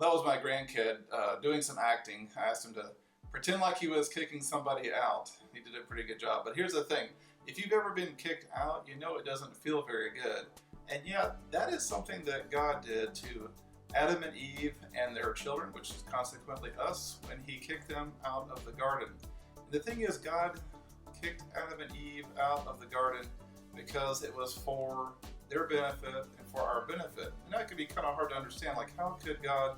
That was my grandkid doing some acting. I asked him to pretend like he was kicking somebody out. He did a pretty good job. But here's the thing. If you've ever been kicked out, you know it doesn't feel very good. And yet, that is something that God did to Adam and Eve and their children, which is consequently us, when he kicked them out of the garden. And the thing is, God kicked Adam and Eve out of the garden because it was for their benefit and for our benefit. And that could be kind of hard to understand. Like, how could God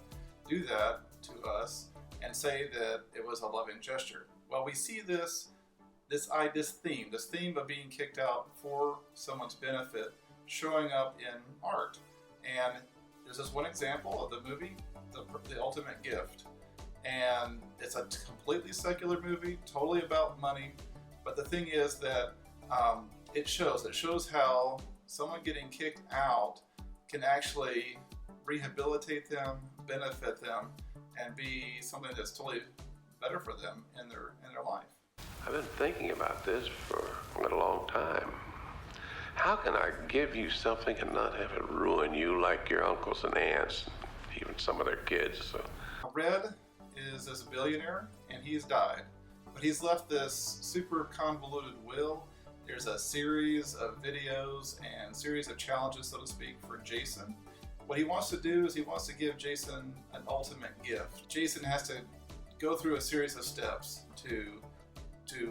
do that to us and say that it was a loving gesture? Well, we see this theme of being kicked out for someone's benefit showing up in art. And there's this one example of the movie, The Ultimate Gift. And it's a completely secular movie, totally about money. But the thing is that it shows how someone getting kicked out can actually rehabilitate them, benefit them, and be something that's totally better for them in their life. I've been thinking about this for a long time. How can I give you something and not have it ruin you like your uncles and aunts, even some of their kids? So. Red is a billionaire, and he's died. But he's left this super convoluted will. There's a series of videos and series of challenges, so to speak, for Jason. What he wants to do is he wants to give Jason an ultimate gift. Jason has to go through a series of steps to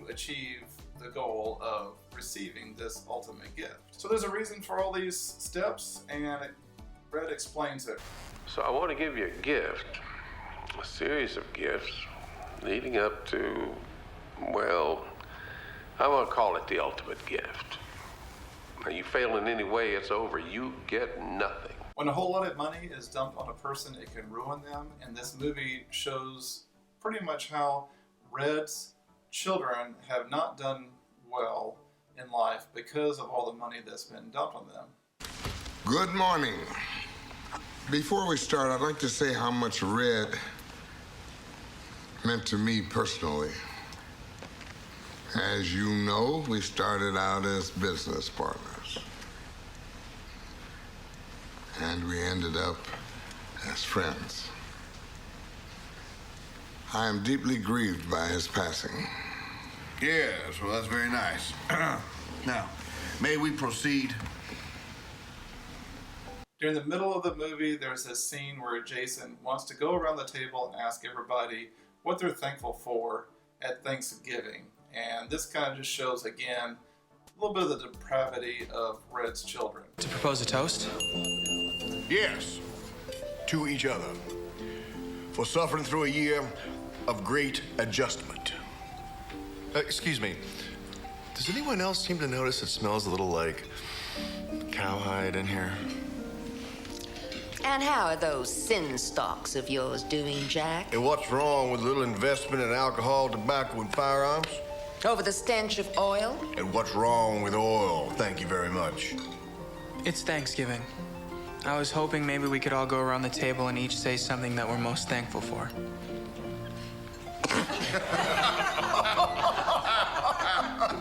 achieve the goal of receiving this ultimate gift. So there's a reason for all these steps, and Red explains it. So I want to give you a gift, a series of gifts leading up to, well, I want to call it the ultimate gift. Now, you fail in any way, it's over. You get nothing. When a whole lot of money is dumped on a person, it can ruin them. And this movie shows pretty much how Red's children have not done well in life because of all the money that's been dumped on them. Good morning. Before we start, I'd like to say how much Red meant to me personally. As you know, we started out as business partners. And we ended up as friends. I am deeply grieved by his passing. Yes, well, that's very nice. Now, may we proceed? During the middle of the movie, there's this scene where Jason wants to go around the table and ask everybody what they're thankful for at Thanksgiving. And this kind of just shows, again, a little bit of the depravity of Red's children. To propose a toast? Yes, to each other, for suffering through a year of great adjustment. Excuse me, does anyone else seem to notice it smells a little like cowhide in here? And how are those sin stocks of yours doing, Jack? And what's wrong with a little investment in alcohol, tobacco, and firearms? Over the stench of oil? And what's wrong with oil? Thank you very much. It's Thanksgiving. I was hoping maybe we could all go around the table and each say something that we're most thankful for.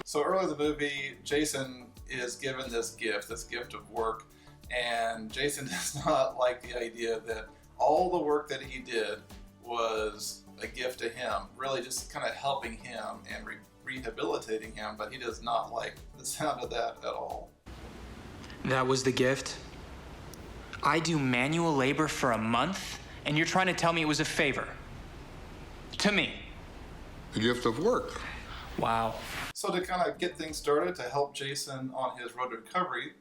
So early in the movie, Jason is given this gift of work, and Jason does not like the idea that all the work that he did was a gift to him, really just kind of helping him and rehabilitating him, but he does not like the sound of that at all. That was the gift? I do manual labor for a month, and you're trying to tell me it was a favor? To me? The gift of work. Wow. So to kind of get things started, to help Jason on his road to recovery,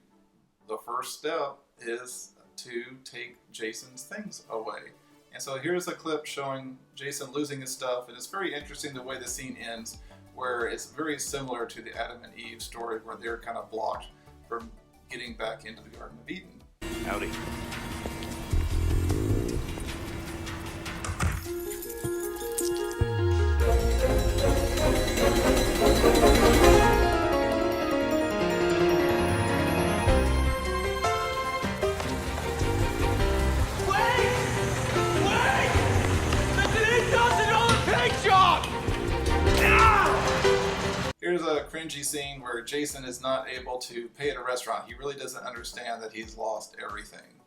the first step is to take Jason's things away. And so here's a clip showing Jason losing his stuff, and it's very interesting the way the scene ends, where it's very similar to the Adam and Eve story, where they're kind of blocked from getting back into the Garden of Eden. Howdy. Here's a cringy scene where Jason is not able to pay at a restaurant. He really doesn't understand that he's lost everything.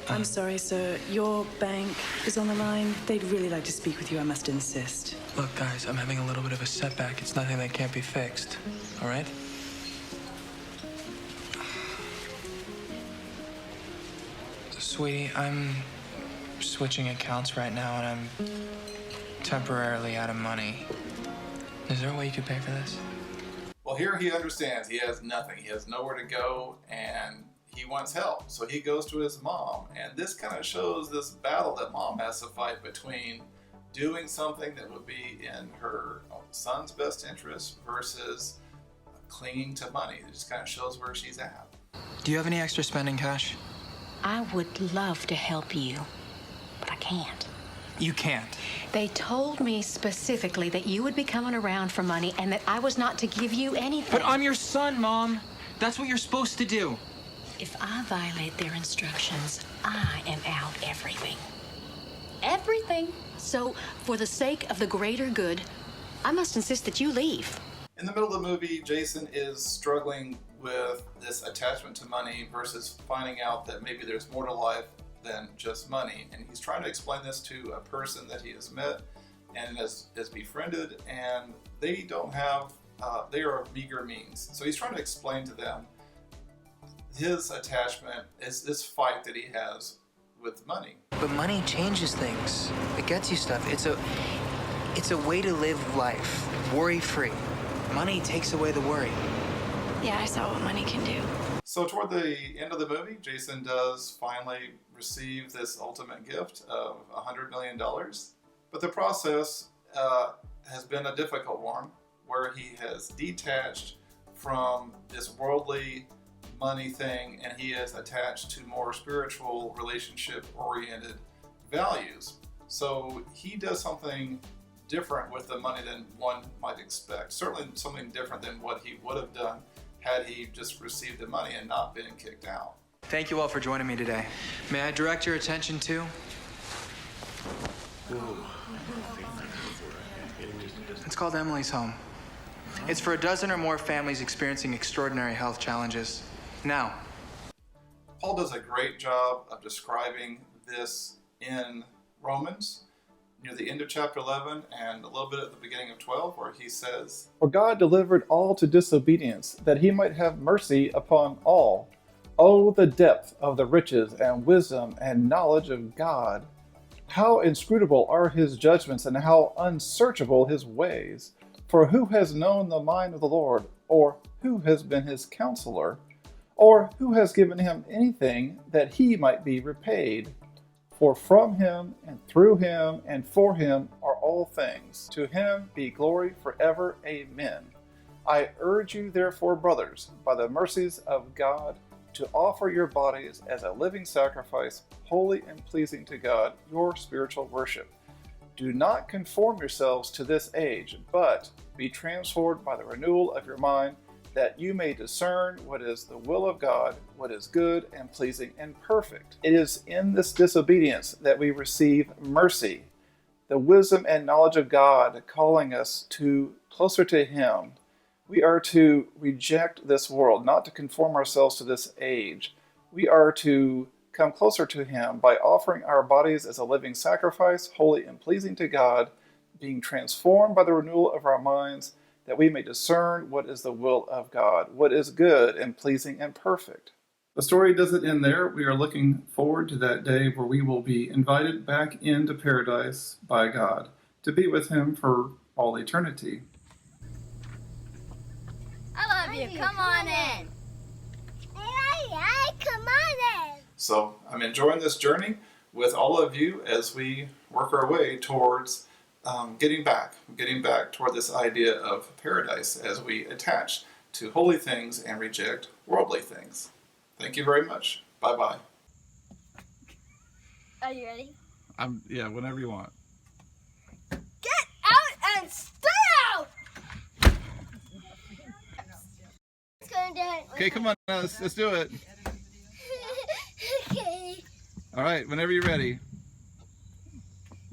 I'm sorry, sir. Your bank is on the line. They'd really like to speak with you, I must insist. Look, guys, I'm having a little bit of a setback. It's nothing that can't be fixed. All right? Sweetie, I'm switching accounts right now, and I'm temporarily out of money. Is there a way you could pay for this? Well, here he understands he has nothing. He has nowhere to go, and he wants help. So he goes to his mom, and this kind of shows this battle that mom has to fight between doing something that would be in her son's best interest versus clinging to money. It just kind of shows where she's at. Do you have any extra spending cash? I would love to help you, but I can't. You can't. They told me specifically that you would be coming around for money and that I was not to give you anything. But I'm your son, Mom. That's what you're supposed to do. If I violate their instructions, I am out everything. Everything. So, for the sake of the greater good, I must insist that you leave. In the middle of the movie, Jason is struggling with this attachment to money versus finding out that maybe there's more to life than just money. And he's trying to explain this to a person that he has met and has befriended, and they don't have, they are of meager means. So he's trying to explain to them his attachment is this fight that he has with money. But money changes things. It gets you stuff. It's a way to live life, worry-free. Money takes away the worry. Yeah, I saw what money can do. So toward the end of the movie, Jason does finally receive this ultimate gift of $100 million. But the process has been a difficult one, where he has detached from this worldly money thing, and he is attached to more spiritual, relationship-oriented values. So he does something different with the money than one might expect. Certainly something different than what he would have done had he just received the money and not been kicked out. Thank you all for joining me today. May I direct your attention to? It's called Emily's Home. It's for a dozen or more families experiencing extraordinary health challenges. Now, Paul does a great job of describing this in Romans, near the end of chapter 11 and a little bit at the beginning of 12, where he says, For God delivered all to disobedience, that he might have mercy upon all. Oh, the depth of the riches and wisdom and knowledge of God! How inscrutable are his judgments, and how unsearchable his ways! For who has known the mind of the Lord, or who has been his counselor, or who has given him anything that he might be repaid? For from him, and through him, and for him are all things. To him be glory forever. Amen. I urge you, therefore, brothers, by the mercies of God, to offer your bodies as a living sacrifice, holy and pleasing to God, your spiritual worship. Do not conform yourselves to this age, but be transformed by the renewal of your mind, that you may discern what is the will of God, what is good and pleasing and perfect. It is in this disobedience that we receive mercy, the wisdom and knowledge of God calling us closer to him. We are to reject this world, not to conform ourselves to this age. We are to come closer to him by offering our bodies as a living sacrifice, holy and pleasing to God, being transformed by the renewal of our minds, that we may discern what is the will of God, what is good and pleasing and perfect. The story doesn't end there. We are looking forward to that day where we will be invited back into paradise by God to be with him for all eternity. I love you. Come on in. Come on in. So I'm enjoying this journey with all of you as we work our way towards getting back toward this idea of paradise as we attach to holy things and reject worldly things. Thank you very much. Bye-bye. Are you ready? Yeah, whenever you want. Get out and stay out! Let's go and do it. Okay, come on, let's do it. Okay. All right, whenever you're ready.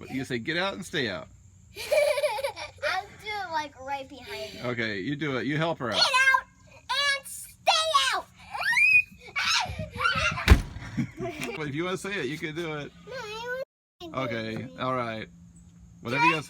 You say get out and stay out. I'll do it like right behind you. Okay, you do it. You help her out. Get out and stay out! If you want to say it, you can do it. No, I want to Okay, all right. Whatever you guys.